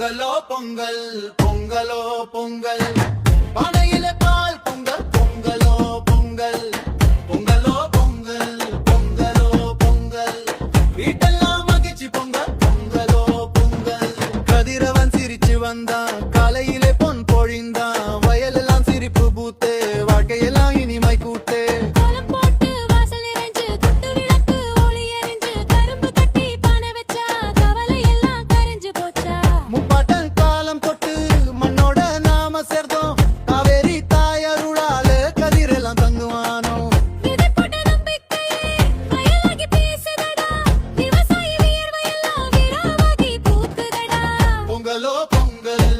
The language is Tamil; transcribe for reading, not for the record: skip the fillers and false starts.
பொங்கலோ பொங்கல் பொங்கலோ பொங்கல் பானையில பால் பொங்கல் பொங்கலோ பொங்கல் பொங்கலோ பொங்கல் பொங்கலோ பொங்கல் வீட்டெல்லாம் மகிழ்ச்சி பொங்கல் பொங்கலோ பொங்கல் கதிரவன் சிரிச்சு வந்தான் காலையிலே பொன் பொழிந்தான் வயலெல்லாம் சிரிப்பு பூத்து வாழ்க்கையெல்லாம் இனிமை கூட்டு பொங்கலோ பொங்கல்